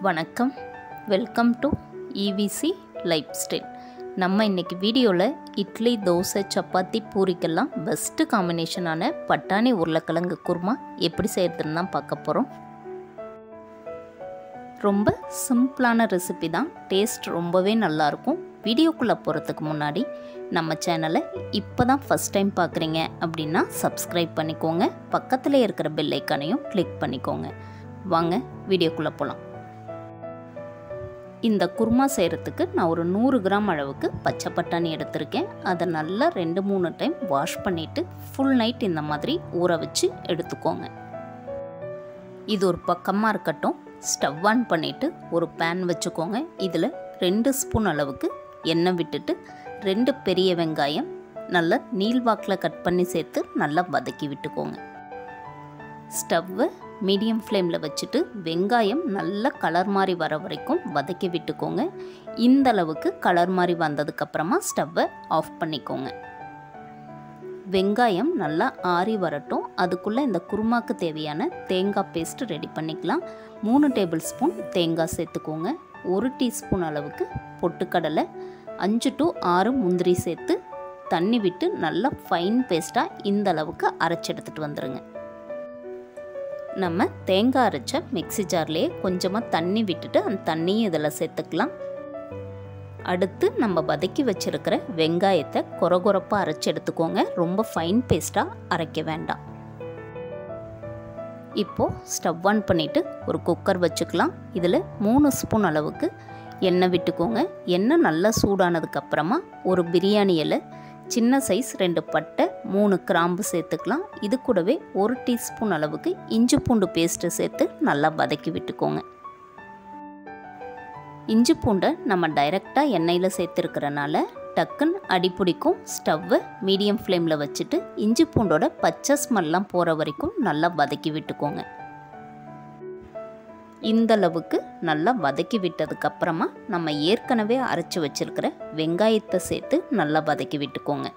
வணக்கம், welcome to EVC life style. நம்ம இன்றைக்கி வீடியோவில் இட்லி, தோசை, சப்பாத்தி, பூரிக்கெல்லாம் பெஸ்ட்டு காம்பினேஷனான பட்டாணி உருளைக்கிழங்கு குருமா எப்படி செய்கிறதுன்னு தான் பார்க்க போகிறோம். ரொம்ப சிம்பிளான ரெசிபி தான், டேஸ்ட் ரொம்பவே நல்லாயிருக்கும். வீடியோக்குள்ளே போகிறதுக்கு முன்னாடி நம்ம சேனலை இப்போ தான் ஃபஸ்ட் டைம் பார்க்குறீங்க அப்படின்னா சப்ஸ்கிரைப் பண்ணிக்கோங்க. பக்கத்தில் இருக்கிற பெல் ஐக்கானையும் கிளிக் பண்ணிக்கோங்க. வாங்க வீடியோக்குள்ளே போகலாம். இந்த குருமா செய்கிறதுக்கு நான் ஒரு 100 கிராம் அளவுக்கு பச்சை பட்டாணி எடுத்திருக்கேன். அதை நல்லா 2-3 டைம் வாஷ் பண்ணிவிட்டு ஃபுல் நைட் இந்த மாதிரி ஊற வச்சு எடுத்துக்கோங்க. இது ஒரு பக்கமாக இருக்கட்டும். ஸ்டவ் ஆன் பண்ணிவிட்டு ஒரு பேன் வச்சுக்கோங்க. இதில் 2 ஸ்பூன் அளவுக்கு எண்ணெய் விட்டுட்டு 2 பெரிய வெங்காயம் நல்லா நீள்வாக்கில் கட் பண்ணி சேர்த்து நல்லா வதக்கி விட்டுக்கோங்க. ஸ்டவ்வை மீடியம் ஃப்ளேமில் வச்சுட்டு வெங்காயம் நல்ல கலர் மாதிரி வர வரைக்கும் வதக்கி விட்டுக்கோங்க. இந்த அளவுக்கு கலர் மாதிரி வந்ததுக்கப்புறமா ஸ்டவ்வை ஆஃப் பண்ணிக்கோங்க. வெங்காயம் நல்லா ஆறி வரட்டும். அதுக்குள்ளே இந்த குருமாக்கு தேவையான தேங்காய் பேஸ்ட் ரெடி பண்ணிக்கலாம். 3 டேபிள் ஸ்பூன் தேங்காய் சேர்த்துக்கோங்க. 1 டீஸ்பூன் அளவுக்கு பொட்டுக்கடலை, 5 to 6 முந்திரி சேர்த்து தண்ணி விட்டு நல்லா ஃபைன் பேஸ்ட்டாக இந்த அளவுக்கு அரைச்சி எடுத்துகிட்டு வந்துடுங்க. நம்ம தேங்காய் அரைச்ச மிக்ஸி ஜார்லேயே கொஞ்சமாக தண்ணி விட்டுட்டு அந்த தண்ணியும் இதில் சேர்த்துக்கலாம். அடுத்து நம்ம வதக்கி வச்சுருக்கிற வெங்காயத்தை கொரகொரப்பாக அரைச்சி எடுத்துக்கோங்க. ரொம்ப ஃபைன் பேஸ்ட்டாக அரைக்க வேண்டாம். இப்போது ஸ்டவ் ஆன் பண்ணிவிட்டு ஒரு குக்கர் வச்சுக்கலாம். இதில் 3 ஸ்பூன் அளவுக்கு எண்ணெய் விட்டுக்கோங்க. எண்ணெய் நல்லா சூடானதுக்கப்புறமா ஒரு பிரியாணி இலை, சின்ன சைஸ் 2 பட்டை, 3 கிராம்பு சேர்த்துக்கலாம். இது கூடவே 1 டீஸ்பூன் அளவுக்கு இஞ்சி பூண்டு பேஸ்ட்டு சேர்த்து நல்லா வதக்கி விட்டுக்கோங்க. இஞ்சி பூண்டை நம்ம டைரெக்டாக எண்ணெயில் சேர்த்துருக்கிறனால டக்குன்னு அடிப்பிடிக்கும். ஸ்டவ்வை மீடியம் ஃப்ளேமில் வச்சுட்டு இஞ்சி பூண்டோட பச்சை ஸ்மெல்லாம் போகிற வரைக்கும் நல்லா வதக்கி விட்டுக்கோங்க. இந்த அளவுக்கு நல்லா வதக்கி விட்டதுக்கப்புறமா நம்ம ஏற்கனவே அரைச்சி வச்சுருக்கிற வெங்காயத்தை சேர்த்து நல்லா வதக்கி விட்டுக்கோங்க.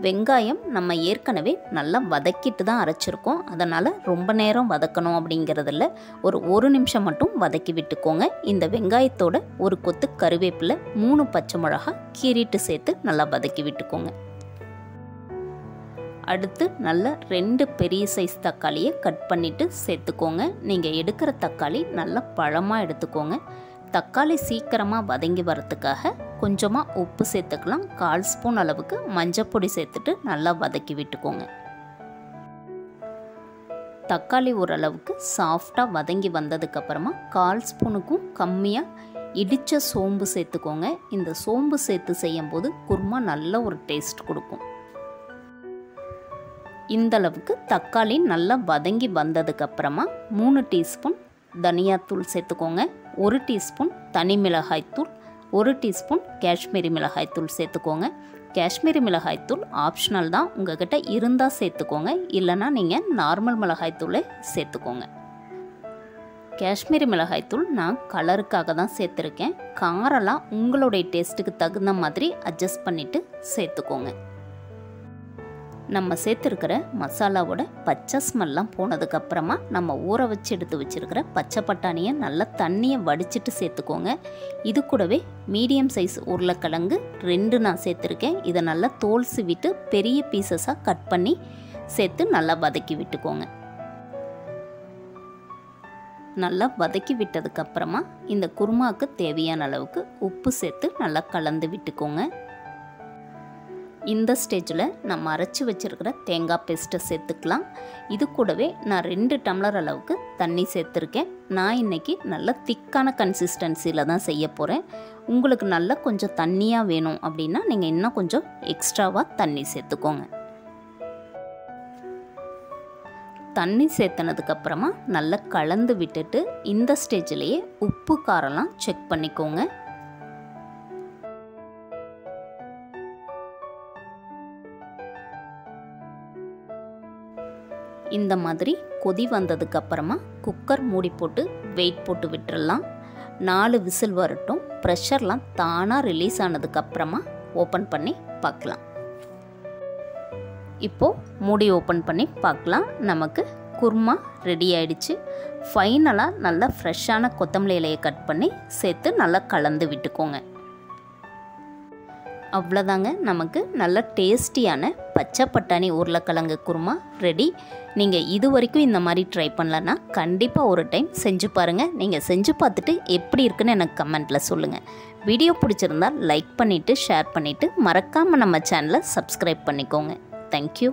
வெங்காயம் நம்ம ஏற்கனவே நல்லா வதக்கிட்டு தான் அரைச்சிருக்கோம். அதனால் ரொம்ப நேரம் வதக்கணும் அப்படிங்கிறதில்ல, ஒரு 1 நிமிஷம் மட்டும் வதக்கி விட்டுக்கோங்க. இந்த வெங்காயத்தோட ஒரு கொத்து கருவேப்பிலை, 3 பச்சை மிளகாய் கீறிட்டு சேர்த்து நல்லா வதக்கி விட்டுக்கோங்க. அடுத்து நல்ல 2 பெரிய சைஸ் தக்காளியை கட் பண்ணிவிட்டு சேர்த்துக்கோங்க. நீங்கள் எடுக்கிற தக்காளி நல்லா பழமாக எடுத்துக்கோங்க. தக்காளி சீக்கிரமாக வதங்கி வரத்துக்காக கொஞ்சமாக உப்பு சேர்த்துக்கலாம். 1/4 ஸ்பூன் அளவுக்கு மஞ்சப்பொடி சேர்த்துட்டு நல்லா வதக்கி விட்டுக்கோங்க. தக்காளி ஓரளவுக்கு சாஃப்டாக வதங்கி வந்ததுக்கப்புறமா 1/4 ஸ்பூனுக்கும் கம்மியாக இடித்த சோம்பு சேர்த்துக்கோங்க. இந்த சோம்பு சேர்த்து செய்யும்போது குருமா நல்ல ஒரு டேஸ்ட் கொடுக்கும். இந்த அளவுக்கு தக்காளி நல்லா வதங்கி வந்ததுக்கப்புறமா 3 டீஸ்பூன் தனியாத்தூள் சேர்த்துக்கோங்க. 1 டீஸ்பூன் தனி மிளகாய்த்தூள், 1 டீஸ்பூன் காஷ்மீரி மிளகாய்த்தூள் சேர்த்துக்கோங்க. காஷ்மீரி மிளகாய்த்தூள் ஆப்ஷனல் தான், உங்கள்கிட்ட இருந்தால் சேர்த்துக்கோங்க, இல்லைனா நீங்கள் நார்மல் மிளகாய்த்தூளை சேர்த்துக்கோங்க. காஷ்மீரி மிளகாய்த்தூள் நான் கலருக்காக தான் சேர்த்துருக்கேன். காரெல்லாம் உங்களுடைய டேஸ்ட்டுக்கு தகுந்த மாதிரி அட்ஜஸ்ட் பண்ணிவிட்டு சேர்த்துக்கோங்க. நம்ம சேர்த்துருக்கிற மசாலாவோட பச்சை ஸ்மெல்லாம் போனதுக்கப்புறமா நம்ம ஊற வச்சு எடுத்து வச்சுருக்கிற பச்சை பட்டாணியை நல்லா தண்ணியை வடிச்சிட்டு சேர்த்துக்கோங்க. இது கூடவே மீடியம் சைஸ் உருளைக்கிழங்கு 2 நான் சேர்த்துருக்கேன். இதை நல்லா தோல் சீவிட்டு பெரிய பீசஸாக கட் பண்ணி சேர்த்து நல்லா வதக்கி விட்டுக்கோங்க. நல்லா வதக்கி விட்டதுக்கப்புறமா இந்த குருமாவுக்கு தேவையான அளவுக்கு உப்பு சேர்த்து நல்லா கலந்து விட்டுக்கோங்க. இந்த ஸ்டேஜில் நம்ம அரைச்சி வச்சுருக்கிற தேங்காய் பேஸ்ட்டை சேர்த்துக்கலாம். இது கூடவே நான் 2 டம்ளர் அளவுக்கு தண்ணி சேர்த்துருக்கேன். நான் இன்றைக்கி நல்ல திக்கான கன்சிஸ்டன்சியில் தான் செய்ய போகிறேன். உங்களுக்கு நல்லா கொஞ்சம் தண்ணியாக வேணும் அப்படின்னா நீங்கள் இன்னும் கொஞ்சம் எக்ஸ்ட்ராவாக தண்ணி சேர்த்துக்கோங்க. தண்ணி சேர்த்துனதுக்கப்புறமா நல்லா கலந்து விட்டுட்டு இந்த ஸ்டேஜிலேயே உப்பு காரம்லாம் செக் பண்ணிக்கோங்க. இந்த மாதிரி கொதி வந்ததுக்கப்புறமா குக்கர் மூடி போட்டு வெயிட் போட்டு விட்டுடலாம். 4 விசில் வரட்டும். ப்ரெஷர்லாம் தானாக ரிலீஸ் ஆனதுக்கப்புறமா ஓப்பன் பண்ணி பார்க்கலாம். இப்போது மூடி ஓப்பன் பண்ணி பார்க்கலாம். நமக்கு குருமா ரெடி ஆயிடுச்சு. ஃபைனலாக நல்லா ஃப்ரெஷ்ஷான கொத்தமல்லி இலையை கட் பண்ணி சேர்த்து நல்லா கலந்து விட்டுக்கோங்க. அவ்வளோதாங்க, நமக்கு நல்ல டேஸ்டியான பச்சை பட்டாணி உருளைக்கிழங்கு குருமா ரெடி. நீங்கள் இது வரைக்கும் இந்த மாதிரி ட்ரை பண்ணலன்னா கண்டிப்பாக ஒரு டைம் செஞ்சு பாருங்கள். நீங்கள் செஞ்சு பார்த்துட்டு எப்படி இருக்குன்னு எனக்கு கமெண்ட்டில் சொல்லுங்கள். வீடியோ பிடிச்சிருந்தால் லைக் பண்ணிவிட்டு ஷேர் பண்ணிவிட்டு மறக்காமல் நம்ம சேனலை சப்ஸ்கிரைப் பண்ணிக்கோங்க. தேங்க்யூ.